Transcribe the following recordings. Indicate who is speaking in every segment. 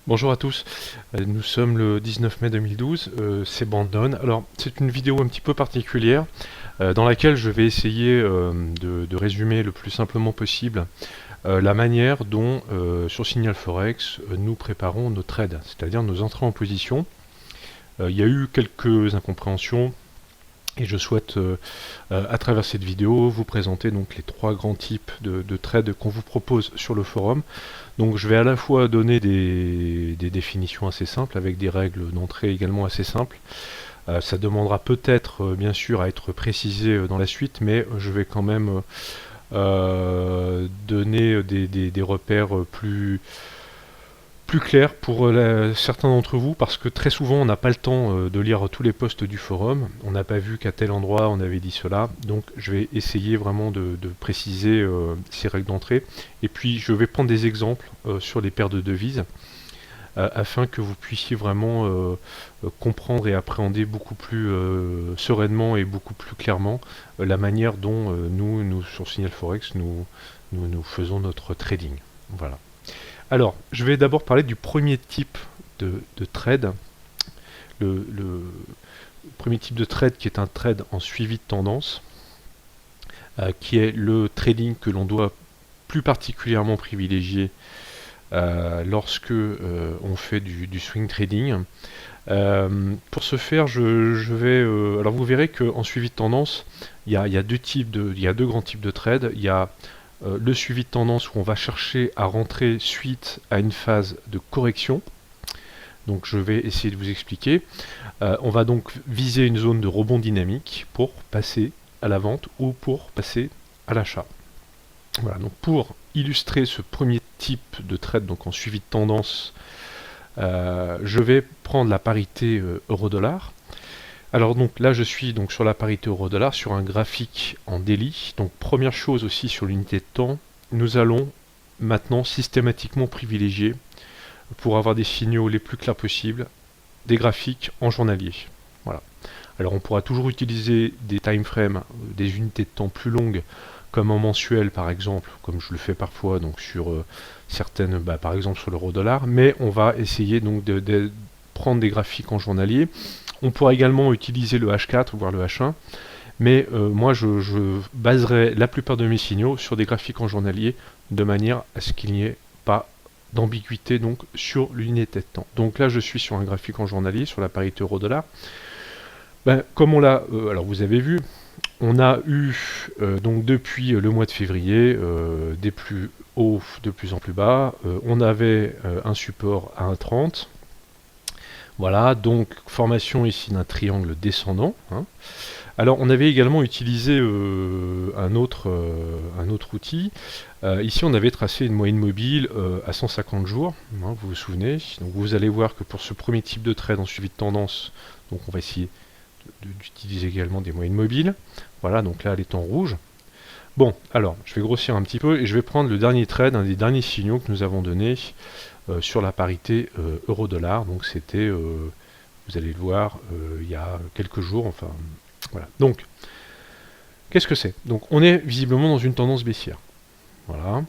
Speaker 1: Bonjour à tous, nous sommes le 19 mai 2012, c'est Brandon. Alors c'est une vidéo un petit peu particulière dans laquelle je vais essayer de résumer le plus simplement possible la manière dont sur Signal Forex nous préparons nos trades, c'est-à-dire nos entrées en position. Il y a eu quelques incompréhensions et je souhaite à travers cette vidéo vous présenter donc les trois grands types de trades qu'on vous propose sur le forum. Donc je vais à la fois donner des définitions assez simples avec des règles d'entrée également assez simples. Ça demandera peut-être bien sûr à être précisé dans la suite, mais je vais quand même donner des repères plus clair pour certains d'entre vous, parce que très souvent on n'a pas le temps de lire tous les posts du forum, on n'a pas vu qu'à tel endroit on avait dit cela, donc je vais essayer vraiment de préciser ces règles d'entrée, et puis je vais prendre des exemples sur les paires de devises, afin que vous puissiez vraiment comprendre et appréhender beaucoup plus sereinement et beaucoup plus clairement la manière dont nous, sur Signal Forex, nous faisons notre trading. Voilà. Alors, je vais d'abord parler du premier type de trade. Le premier type de trade qui est un trade en suivi de tendance, qui est le trading que l'on doit plus particulièrement privilégier lorsque on fait du swing trading. Pour ce faire, je vais. Alors vous verrez qu'en suivi de tendance, il y a deux grands types de trades. Il y a le suivi de tendance où on va chercher à rentrer suite à une phase de correction. Donc je vais essayer de vous expliquer. On va donc viser une zone de rebond dynamique pour passer à la vente ou pour passer à l'achat. Voilà, donc pour illustrer ce premier type de trade, donc en suivi de tendance, je vais prendre la parité euro-dollar. Alors donc là je suis donc sur la parité euro-dollar sur un graphique en daily. Donc première chose aussi sur l'unité de temps, nous allons maintenant systématiquement privilégier, pour avoir des signaux les plus clairs possibles, des graphiques en journalier. Voilà. Alors on pourra toujours utiliser des time frames, des unités de temps plus longues comme en mensuel par exemple, comme je le fais parfois donc sur certaines, par exemple sur l'euro-dollar, mais on va essayer donc de prendre des graphiques en journalier. On pourra également utiliser le H4 voire le H1, mais moi je baserai la plupart de mes signaux sur des graphiques en journalier de manière à ce qu'il n'y ait pas d'ambiguïté donc sur l'unité de temps. Donc là je suis sur un graphique en journalier sur la parité euro-dollar. Comme on l'a, alors vous avez vu, on a eu donc depuis le mois de février des plus hauts de plus en plus bas. On avait un support à 1,30. Voilà, donc formation ici d'un triangle descendant. Hein. Alors on avait également utilisé un autre outil. Ici on avait tracé une moyenne mobile à 150 jours, hein, vous vous souvenez. Donc vous allez voir que pour ce premier type de trade en suivi de tendance, donc on va essayer d'utiliser également des moyennes mobiles. Voilà, donc là elle est en rouge. Bon, alors je vais grossir un petit peu et je vais prendre le dernier trade, un des derniers signaux que nous avons donné sur la parité euro-dollar. Donc c'était, vous allez le voir, il y a quelques jours, enfin voilà. Donc, qu'est-ce que c'est? Donc on est visiblement dans une tendance baissière. Voilà.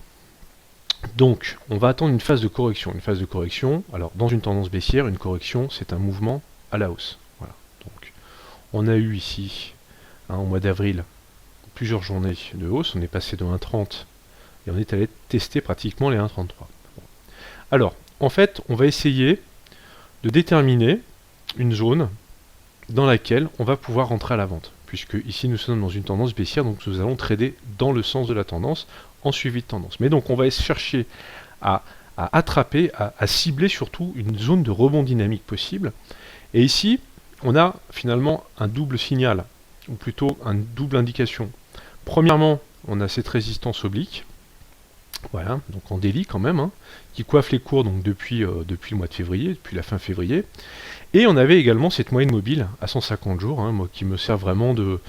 Speaker 1: Donc on va attendre une phase de correction. Une phase de correction, alors dans une tendance baissière, une correction c'est un mouvement à la hausse. Voilà. Donc on a eu ici, hein, au mois d'avril, plusieurs journées de hausse. On est passé de 1,30 et on est allé tester pratiquement les 1,33. Bon. Alors, en fait, on va essayer de déterminer une zone dans laquelle on va pouvoir rentrer à la vente. Puisque ici nous sommes dans une tendance baissière, donc nous allons trader dans le sens de la tendance, en suivi de tendance. Mais donc on va chercher à attraper, à cibler surtout une zone de rebond dynamique possible. Et ici, on a finalement un double signal, ou plutôt une double indication. Premièrement, on a cette résistance oblique, voilà, donc en daily quand même, hein, qui coiffe les cours donc depuis le mois de février, depuis la fin février. Et on avait également cette moyenne mobile à 150 jours, hein, moi, qui me sert vraiment de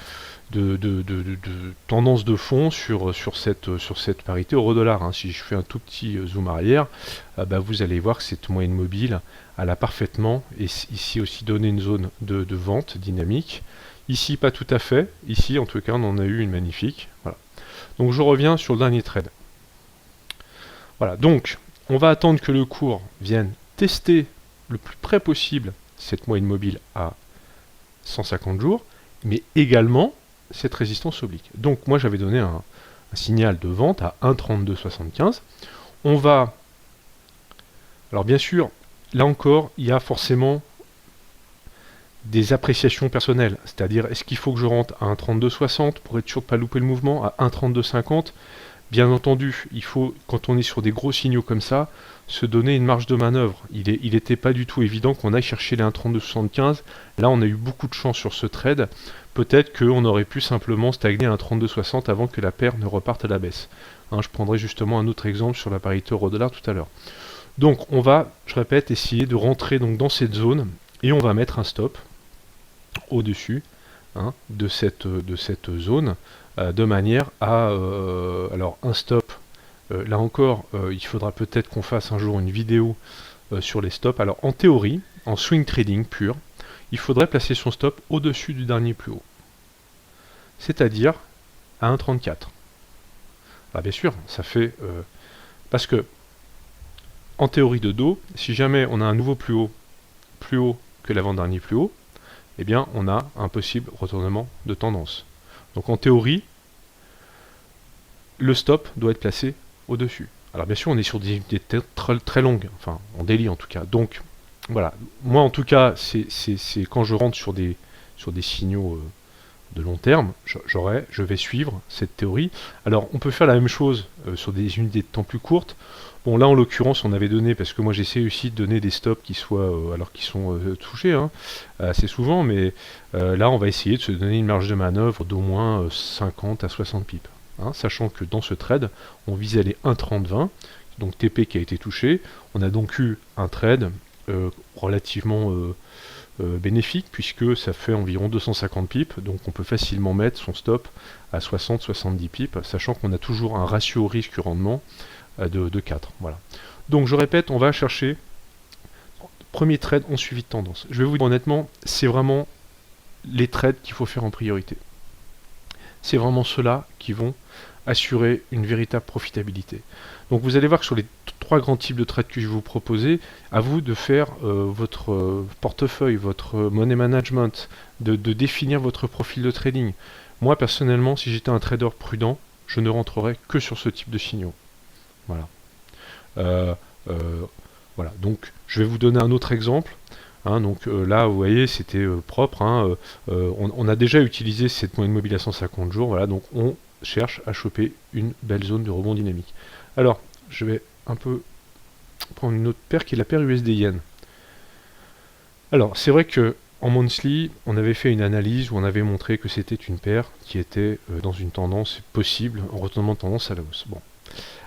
Speaker 1: tendance de fond sur cette parité euro-dollar. Hein. Si je fais un tout petit zoom arrière, vous allez voir que cette moyenne mobile, elle a parfaitement, et ici aussi donné une zone de vente dynamique. Ici pas tout à fait, ici en tout cas on en a eu une magnifique. Voilà. Donc je reviens sur le dernier trade. Voilà, donc on va attendre que le cours vienne tester le plus près possible cette moyenne mobile à 150 jours, mais également cette résistance oblique. Donc moi j'avais donné un signal de vente à 1,3275. On va... Alors bien sûr, là encore, il y a forcément des appréciations personnelles, c'est-à-dire est-ce qu'il faut que je rentre à 1,3260 pour être sûr de ne pas louper le mouvement, à 1,3250. Bien entendu, il faut, quand on est sur des gros signaux comme ça, se donner une marge de manœuvre. Il n'était pas du tout évident qu'on aille chercher les 1,3275. Là, on a eu beaucoup de chance sur ce trade. Peut-être qu'on aurait pu simplement stagner à 1,3260 avant que la paire ne reparte à la baisse. Hein, je prendrai justement un autre exemple sur la parité euro-dollar tout à l'heure. Donc, on va, je répète, essayer de rentrer donc dans cette zone et on va mettre un stop au-dessus de cette zone de manière à... alors, un stop, là encore, il faudra peut-être qu'on fasse un jour une vidéo sur les stops. Alors, en théorie, en swing trading pur, il faudrait placer son stop au-dessus du dernier plus haut. C'est-à-dire à 1,34. Alors bien sûr, ça fait... parce que, en théorie de dos, si jamais on a un nouveau plus haut que l'avant-dernier plus haut, eh bien on a un possible retournement de tendance. Donc en théorie, le stop doit être placé au-dessus. Alors bien sûr, on est sur des unités très longues, enfin en daily en tout cas. Donc voilà, moi en tout cas, c'est quand je rentre sur des signaux de long terme, je vais suivre cette théorie. Alors on peut faire la même chose sur des unités de temps plus courtes. Bon là en l'occurrence on avait donné, parce que moi j'essaie aussi de donner des stops qui soient, alors qui sont touchés assez souvent, mais là on va essayer de se donner une marge de manœuvre d'au moins 50 à 60 pips. Sachant que dans ce trade, on visait les 1,30-20, donc TP qui a été touché. On a donc eu un trade relativement bénéfique, puisque ça fait environ 250 pips, donc on peut facilement mettre son stop à 60-70 pips, sachant qu'on a toujours un ratio risque-rendement de 4. Voilà. Donc je répète, on va chercher premier trade en suivi de tendance. Je vais vous dire honnêtement, c'est vraiment les trades qu'il faut faire en priorité. C'est vraiment ceux-là qui vont assurer une véritable profitabilité. Donc vous allez voir que sur les trois grands types de trades que je vais vous proposer, à vous de faire votre portefeuille, votre money management, de définir votre profil de trading. Moi personnellement, si j'étais un trader prudent, je ne rentrerais que sur ce type de signaux. Voilà. Voilà. Donc je vais vous donner un autre exemple. Donc là, vous voyez, c'était propre. On a déjà utilisé cette moyenne mobile à 150 jours. Voilà, donc on cherche à choper une belle zone de rebond dynamique. Alors, je vais un peu prendre une autre paire qui est la paire USD-Yen. Alors, c'est vrai que en monthly, on avait fait une analyse où on avait montré que c'était une paire qui était dans une tendance possible, en retournement de tendance à la hausse. Bon.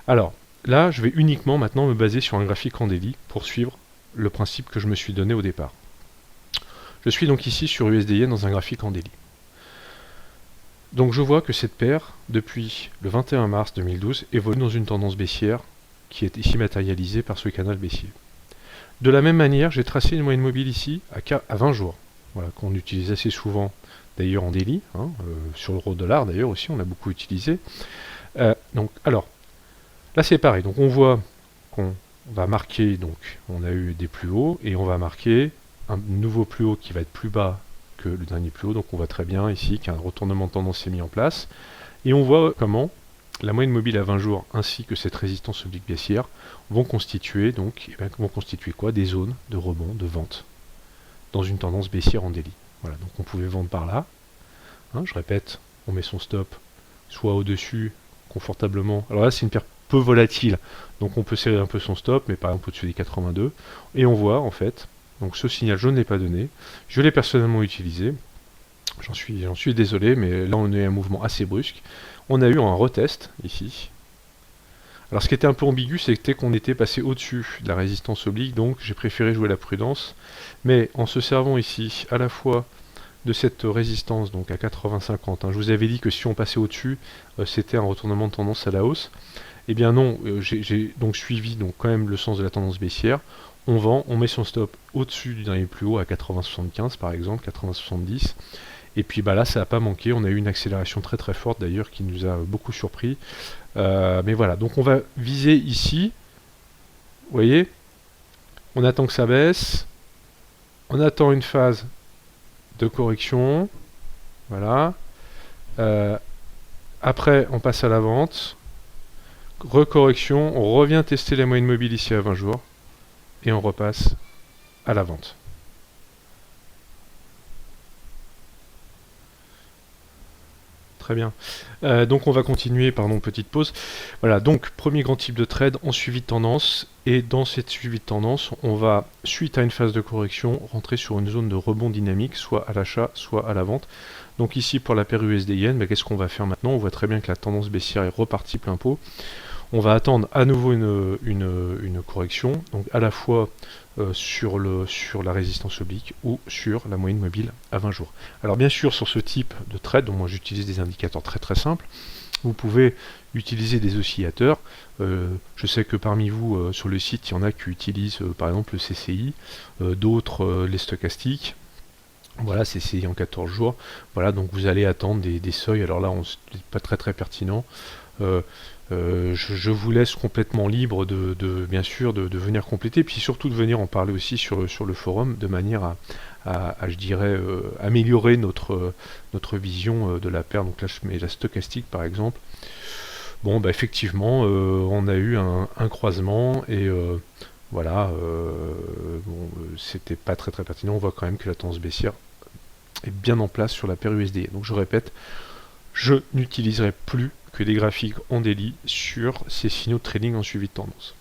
Speaker 1: Alors, là, je vais uniquement maintenant me baser sur un graphique en daily pour suivre le principe que je me suis donné au départ. Je suis donc ici sur USD-Yen dans un graphique en daily. Donc je vois que cette paire, depuis le 21 mars 2012, évolue dans une tendance baissière qui est ici matérialisée par ce canal baissier. De la même manière, j'ai tracé une moyenne mobile ici à 20 jours, voilà, qu'on utilise assez souvent d'ailleurs en daily, sur l'euro-dollar d'ailleurs aussi, on l'a beaucoup utilisé. Donc alors, là c'est pareil, donc on voit qu'on va marquer, donc on a eu des plus hauts, et on va marquer un nouveau plus haut qui va être plus bas que le dernier plus haut, donc on voit très bien ici qu'un retournement de tendance s'est mis en place, et on voit comment la moyenne mobile à 20 jours ainsi que cette résistance oblique baissière vont constituer donc quoi? Des zones de rebond, de vente, dans une tendance baissière en daily. Voilà, donc on pouvait vendre par là, je répète, on met son stop soit au-dessus, confortablement, alors là c'est une paire peu volatile, donc on peut serrer un peu son stop, mais par exemple au-dessus des 82, et on voit en fait, donc ce signal je ne l'ai pas donné, je l'ai personnellement utilisé, j'en suis désolé, mais là on a eu un mouvement assez brusque, on a eu un retest ici. Alors ce qui était un peu ambigu, c'était qu'on était passé au-dessus de la résistance oblique, donc j'ai préféré jouer la prudence, mais en se servant ici à la fois de cette résistance, donc à 80-50, je vous avais dit que si on passait au-dessus, c'était un retournement de tendance à la hausse. Eh bien non, j'ai donc suivi donc quand même le sens de la tendance baissière. On vend, on met son stop au-dessus du dernier plus haut à 80-75 par exemple, 80-70. Et puis bah là ça n'a pas manqué, on a eu une accélération très très forte d'ailleurs qui nous a beaucoup surpris. Mais voilà, donc on va viser ici, vous voyez, on attend que ça baisse, on attend une phase de correction, voilà. Après, on passe à la vente, recorrection, on revient tester la moyenne mobile ici à 20 jours, et on repasse à la vente. Très bien. Donc on va continuer, pardon, petite pause. Voilà, donc premier grand type de trade en suivi de tendance, et dans cette suivi de tendance, on va, suite à une phase de correction, rentrer sur une zone de rebond dynamique, soit à l'achat, soit à la vente. Donc ici pour la paire USD-Yen, qu'est-ce qu'on va faire maintenant? On voit très bien que la tendance baissière est repartie plein pot. On va attendre à nouveau une correction, donc à la fois sur la résistance oblique ou sur la moyenne mobile à 20 jours. Alors bien sûr, sur ce type de trade, dont moi j'utilise des indicateurs très très simples, vous pouvez utiliser des oscillateurs. Je sais que parmi vous, sur le site, il y en a qui utilisent par exemple le CCI, d'autres les stochastiques. Voilà, CCI en 14 jours. Voilà, donc vous allez attendre des seuils. Alors là, c'est pas très très pertinent. Je vous laisse complètement libre bien sûr de venir compléter, puis surtout de venir en parler aussi sur le forum, de manière à je dirais, améliorer notre vision de la paire. Donc là je mets la stochastique par exemple. Bon effectivement on a eu un croisement et voilà, bon, c'était pas très très pertinent. On voit quand même que la tendance baissière est bien en place sur la paire USD. Donc je répète, je n'utiliserai plus que des graphiques en daily sur ces signaux de trading en suivi de tendance.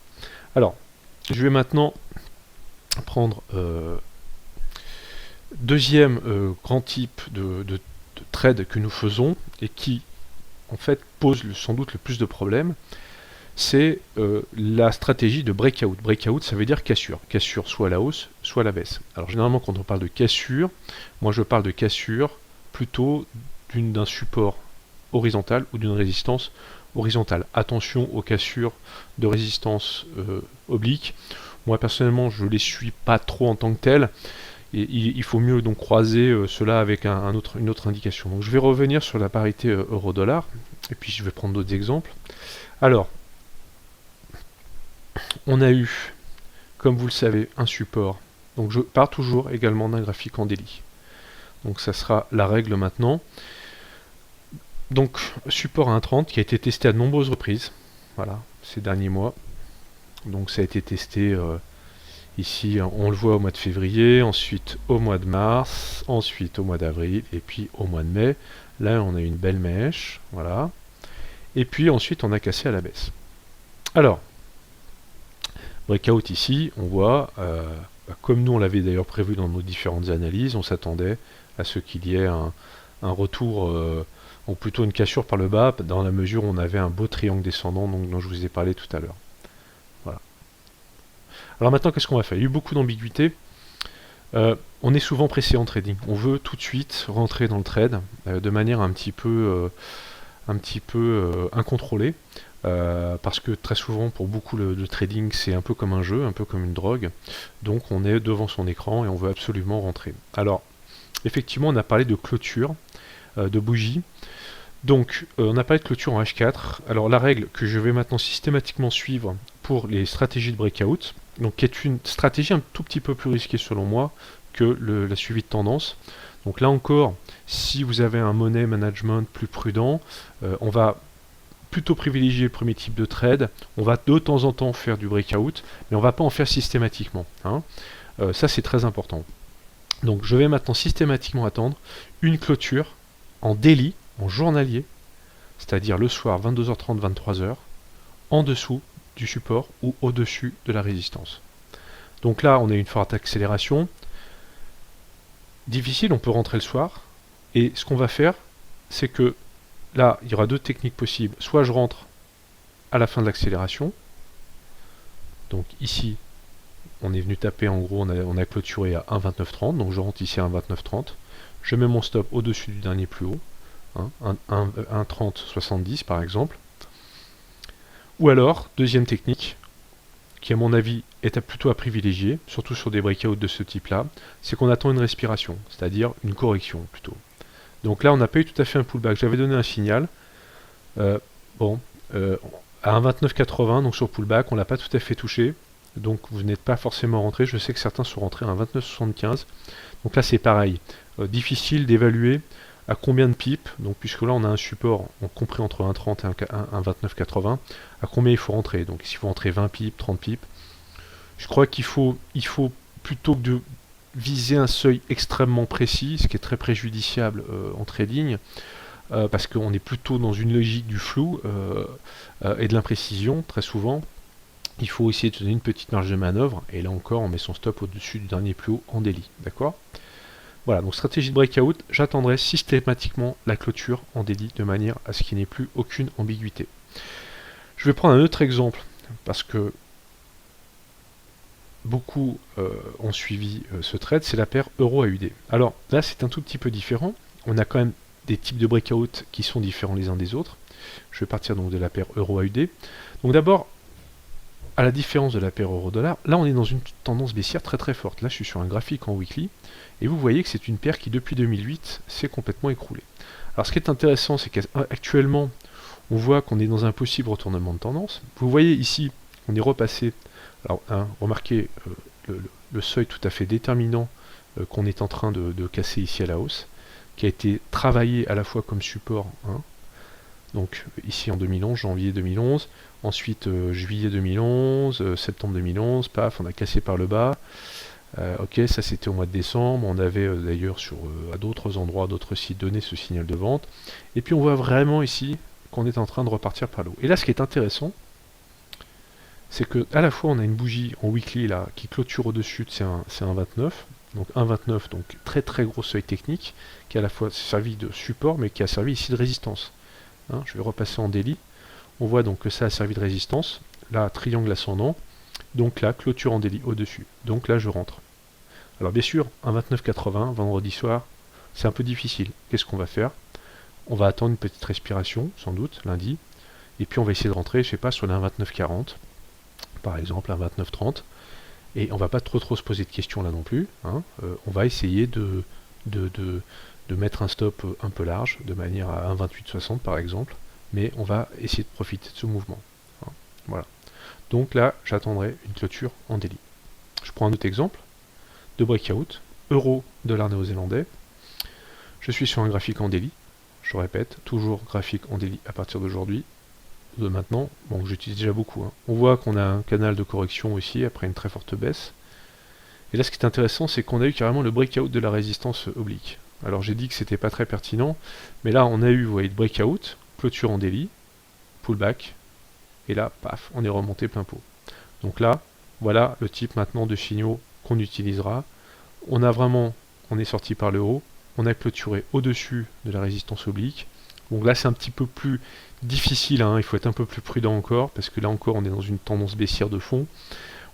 Speaker 1: Alors, je vais maintenant prendre deuxième grand type de trade que nous faisons et qui en fait pose sans doute le plus de problèmes, c'est la stratégie de breakout. Breakout, ça veut dire cassure. Cassure soit à la hausse, soit à la baisse. Alors généralement quand on parle de cassure, moi je parle de cassure plutôt d'un support horizontal ou d'une résistance horizontale. Attention aux cassures de résistance oblique. Moi personnellement je les suis pas trop en tant que telles. Et il faut mieux donc croiser cela avec une autre indication. Donc je vais revenir sur la parité euro-dollar et puis je vais prendre d'autres exemples. Alors, on a eu, comme vous le savez, un support. Donc je pars toujours également d'un graphique en daily. Donc ça sera la règle maintenant. Donc support à 1,30 qui a été testé à de nombreuses reprises, voilà, ces derniers mois. Donc ça a été testé ici, on le voit au mois de février, ensuite au mois de mars, ensuite au mois d'avril, et puis au mois de mai. Là on a une belle mèche, voilà. Et puis ensuite on a cassé à la baisse. Alors, breakout ici, on voit, comme nous on l'avait d'ailleurs prévu dans nos différentes analyses, on s'attendait à ce qu'il y ait un retour, ou plutôt une cassure par le bas, dans la mesure où on avait un beau triangle descendant dont je vous ai parlé tout à l'heure. Voilà. Alors maintenant, qu'est-ce qu'on va faire? Il y a eu beaucoup d'ambiguïté. On est souvent pressé en trading. On veut tout de suite rentrer dans le trade de manière un petit peu incontrôlée. Parce que très souvent, pour beaucoup, le trading, c'est un peu comme un jeu, un peu comme une drogue. Donc on est devant son écran et on veut absolument rentrer. Alors, effectivement, on a parlé de clôture, de bougie. Donc, on a parlé de clôture en H4. Alors, la règle que je vais maintenant systématiquement suivre pour les stratégies de breakout, donc qui est une stratégie un tout petit peu plus risquée selon moi que la suivi de tendance. Donc là encore, si vous avez un money management plus prudent, on va plutôt privilégier le premier type de trade. On va de temps en temps faire du breakout, mais on ne va pas en faire systématiquement. Hein. Ça, c'est très important. Donc, je vais maintenant systématiquement attendre une clôture en daily, en journalier, c'est-à-dire le soir 22h30, 23h, en dessous du support ou au-dessus de la résistance. Donc là, on a une forte accélération. Difficile, on peut rentrer le soir. Et ce qu'on va faire, c'est que là, il y aura deux techniques possibles. Soit je rentre à la fin de l'accélération. Donc ici, on est venu taper, en gros, on a clôturé à 1,2930. Donc je rentre ici à 1,2930. Je mets mon stop au-dessus du dernier plus haut. 1,3070 par exemple. Ou alors, deuxième technique, qui à mon avis est plutôt à privilégier, surtout sur des breakouts de ce type-là, c'est qu'on attend une respiration, c'est-à-dire une correction plutôt. Donc là, on n'a pas eu tout à fait un pullback. J'avais donné un signal, à 1,2980, donc sur pullback, on l'a pas tout à fait touché. donc vous n'êtes pas forcément rentré. Je sais que certains sont rentrés à un 29,75. Donc là c'est pareil, difficile d'évaluer à combien de pips, donc puisque là on a un support compris entre 1,30 et un 29,80, à combien il faut rentrer. Donc s'il faut rentrer 20 pips, 30 pips, je crois qu'il faut plutôt que de viser un seuil extrêmement précis, ce qui est très préjudiciable en trading, parce qu'on est plutôt dans une logique du flou et de l'imprécision très souvent. Il faut essayer de donner une petite marge de manœuvre, et là encore on met son stop au-dessus du dernier plus haut en daily, d'accord? Voilà, donc stratégie de breakout, j'attendrai systématiquement la clôture en daily de manière à ce qu'il n'y ait plus aucune ambiguïté. Je vais prendre un autre exemple, parce que beaucoup ont suivi ce trade, c'est la paire euro-AUD. Alors là c'est un tout petit peu différent, on a quand même des types de breakout qui sont différents les uns des autres. Je vais partir donc de la paire euro-AUD. Donc d'abord, à la différence de la paire euro-dollar, là on est dans une tendance baissière très très forte. Là je suis sur un graphique en weekly, et vous voyez que c'est une paire qui depuis 2008 s'est complètement écroulée. Alors ce qui est intéressant, c'est qu'actuellement on voit qu'on est dans un possible retournement de tendance. Vous voyez ici, on est repassé, alors remarquez le seuil tout à fait déterminant qu'on est en train de casser ici à la hausse, qui a été travaillé à la fois comme support, donc ici en 2011, janvier 2011, ensuite juillet 2011, septembre 2011, paf, on a cassé par le bas. Ok, ça c'était au mois de décembre, on avait d'ailleurs à d'autres endroits, d'autres sites donné ce signal de vente, et puis on voit vraiment ici qu'on est en train de repartir par le haut. Et là ce qui est intéressant, c'est que à la fois on a une bougie en weekly là qui clôture au-dessus, c'est un 29, donc 1,29, donc très très gros seuil technique, qui a à la fois servi de support, mais qui a servi ici de résistance. Je vais repasser en daily, on voit donc que ça a servi de résistance, là triangle ascendant, donc là clôture en daily au-dessus, donc là je rentre. Alors bien sûr, un 29,80 vendredi soir, c'est un peu difficile. Qu'est-ce qu'on va faire? On va attendre une petite respiration, sans doute, lundi, et puis on va essayer de rentrer, je sais pas, sur un 29,40, par exemple, un 29,30, et on va pas trop se poser de questions là non plus, on va essayer de mettre un stop un peu large, de manière à 1,2860 par exemple, mais on va essayer de profiter de ce mouvement. Voilà. Donc là, j'attendrai une clôture en daily. Je prends un autre exemple de breakout, euro, dollar néo-zélandais. Je suis sur un graphique en daily, je répète, toujours graphique en daily à partir d'aujourd'hui, de maintenant, bon j'utilise déjà beaucoup. On voit qu'on a un canal de correction aussi après une très forte baisse. Et là ce qui est intéressant, c'est qu'on a eu carrément le breakout de la résistance oblique. Alors j'ai dit que c'était pas très pertinent, mais là on a eu, vous voyez, le breakout, clôture en daily, pullback, et là, paf, on est remonté plein pot. Donc là, voilà le type maintenant de signaux qu'on utilisera. On est sorti par le haut, on a clôturé au-dessus de la résistance oblique. Donc là c'est un petit peu plus difficile, il faut être un peu plus prudent encore, parce que là encore on est dans une tendance baissière de fond.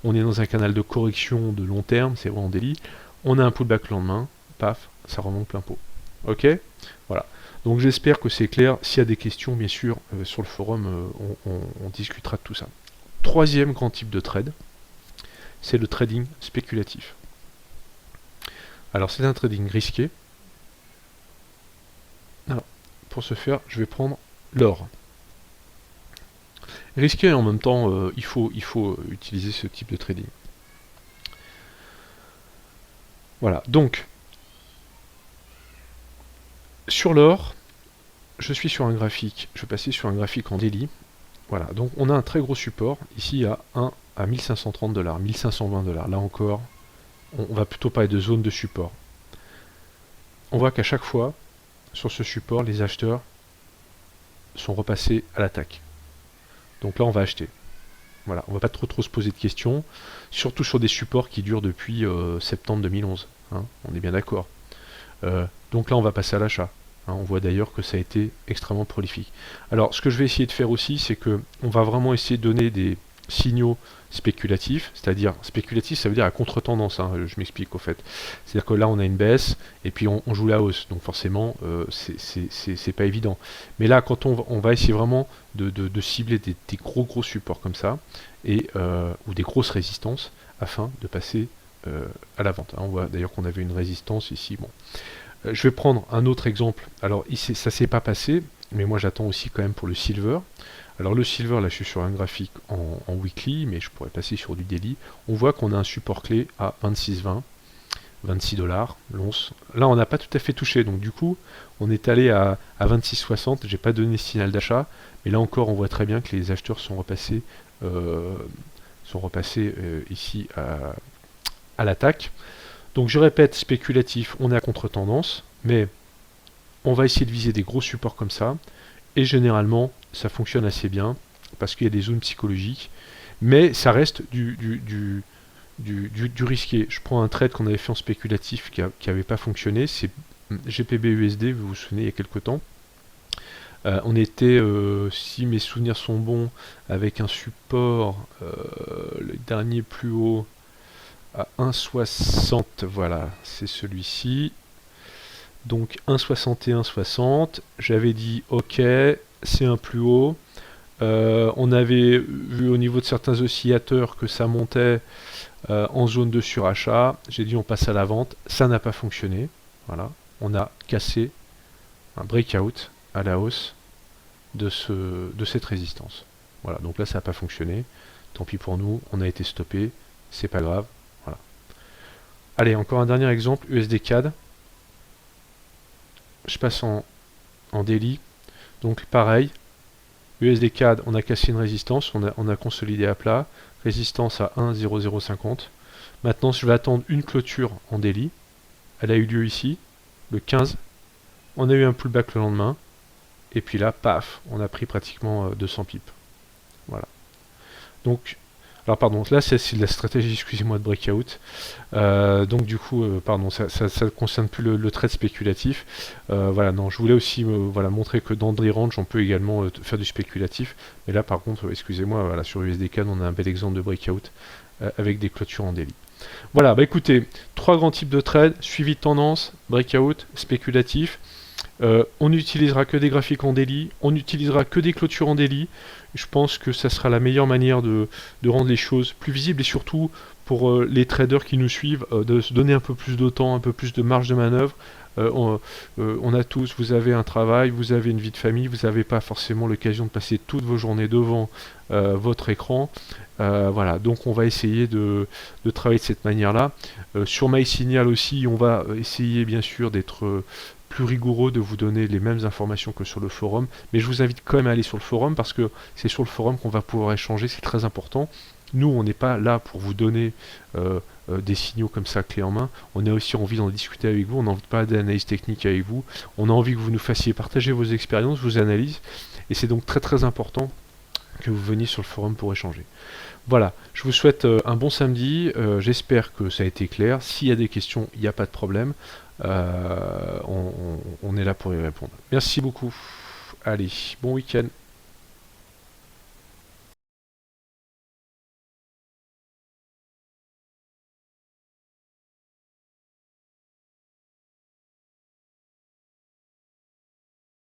Speaker 1: On est dans un canal de correction de long terme, c'est vrai en daily. On a un pullback le lendemain, paf, ça remonte plein pot. Ok, voilà. Donc j'espère que c'est clair. S'il y a des questions, bien sûr, sur le forum, on discutera de tout ça. Troisième grand type de trade, c'est le trading spéculatif. Alors c'est un trading risqué. Alors, pour ce faire, je vais prendre l'or. Risqué et en même temps, il faut utiliser ce type de trading. Voilà, donc sur l'or, je suis sur un graphique, je vais passer sur un graphique en daily. Voilà, donc on a un très gros support, ici à 1530 $, 1520 $. Là encore, on va plutôt parler de zone de support. On voit qu'à chaque fois, sur ce support, les acheteurs sont repassés à l'attaque. Donc là, on va acheter. Voilà, on va pas trop se poser de questions, surtout sur des supports qui durent depuis septembre 2011. On est bien d'accord. Donc là, on va passer à l'achat. On voit d'ailleurs que ça a été extrêmement prolifique. Alors, ce que je vais essayer de faire aussi, c'est que on va vraiment essayer de donner des signaux spéculatifs, c'est-à-dire spéculatif, ça veut dire à contre-tendance, je m'explique au fait. C'est-à-dire que là, on a une baisse, et puis on joue la hausse, donc forcément, c'est pas évident. Mais là, quand on va essayer vraiment de cibler des gros supports comme ça, ou des grosses résistances, afin de passer à la vente. On voit d'ailleurs qu'on avait une résistance ici, bon. Je vais prendre un autre exemple. Alors ici, ça s'est pas passé, mais moi j'attends aussi quand même pour le silver. Alors le silver, là je suis sur un graphique en weekly, mais je pourrais passer sur du daily. On voit qu'on a un support clé à 26,20, 26 dollars l'once. Là on n'a pas tout à fait touché, donc du coup on est allé à 26,60. J'ai pas donné signal d'achat, mais là encore on voit très bien que les acheteurs sont repassés, ici à l'attaque. Donc je répète, spéculatif, on est à contre-tendance, mais on va essayer de viser des gros supports comme ça, et généralement ça fonctionne assez bien, parce qu'il y a des zones psychologiques, mais ça reste du risqué. Je prends un trade qu'on avait fait en spéculatif qui n'avait pas fonctionné, c'est GPB USD, vous vous souvenez, il y a quelques temps. On était, si mes souvenirs sont bons, avec un support, le dernier plus haut, à 1,60, voilà, c'est celui-ci. Donc 1,61,60, j'avais dit ok, c'est un plus haut. On avait vu au niveau de certains oscillateurs que ça montait en zone de surachat. J'ai dit on passe à la vente, ça n'a pas fonctionné. Voilà, on a cassé un breakout à la hausse de cette résistance. Voilà, donc là ça n'a pas fonctionné. Tant pis pour nous, on a été stoppé, c'est pas grave. Voilà. Allez, encore un dernier exemple, USD CAD. Je passe en daily. Donc pareil, USD CAD, on a cassé une résistance, on a consolidé à plat, résistance à 1,0050. Maintenant, je vais attendre une clôture en daily. Elle a eu lieu ici, le 15. On a eu un pullback le lendemain. Et puis là, paf, on a pris pratiquement 200 pips. Voilà. Donc, alors pardon, là c'est de la stratégie, excusez-moi, de breakout. Donc du coup, pardon, ça ne concerne plus le trade spéculatif. Voilà, non, je voulais aussi voilà, montrer que dans Day Range, on peut également faire du spéculatif. Mais là, par contre, excusez-moi, voilà, sur USDCAD, on a un bel exemple de breakout avec des clôtures en daily. Voilà, bah écoutez, 3 grands types de trades, suivi de tendance, breakout, spéculatif. On n'utilisera que des graphiques en daily, on n'utilisera que des clôtures en daily. Je pense que ça sera la meilleure manière de rendre les choses plus visibles et surtout pour les traders qui nous suivent, de se donner un peu plus de temps, un peu plus de marge de manœuvre. On a tous, vous avez un travail, vous avez une vie de famille, vous n'avez pas forcément l'occasion de passer toutes vos journées devant votre écran. Voilà, donc on va essayer de travailler de cette manière-là. Sur MySignal aussi, on va essayer bien sûr d'être plus rigoureux, de vous donner les mêmes informations que sur le forum, mais je vous invite quand même à aller sur le forum parce que c'est sur le forum qu'on va pouvoir échanger, c'est très important. Nous, on n'est pas là pour vous donner des signaux comme ça clé en main, on a aussi envie d'en discuter avec vous, on n'a envie de parler d'analyse technique avec vous, on a envie que vous nous fassiez partager vos expériences, vos analyses, et c'est donc très très important que vous veniez sur le forum pour échanger. Voilà, je vous souhaite un bon samedi, j'espère que ça a été clair. S'il y a des questions, il n'y a pas de problème, on est là pour y répondre. Merci beaucoup, allez, bon week-end.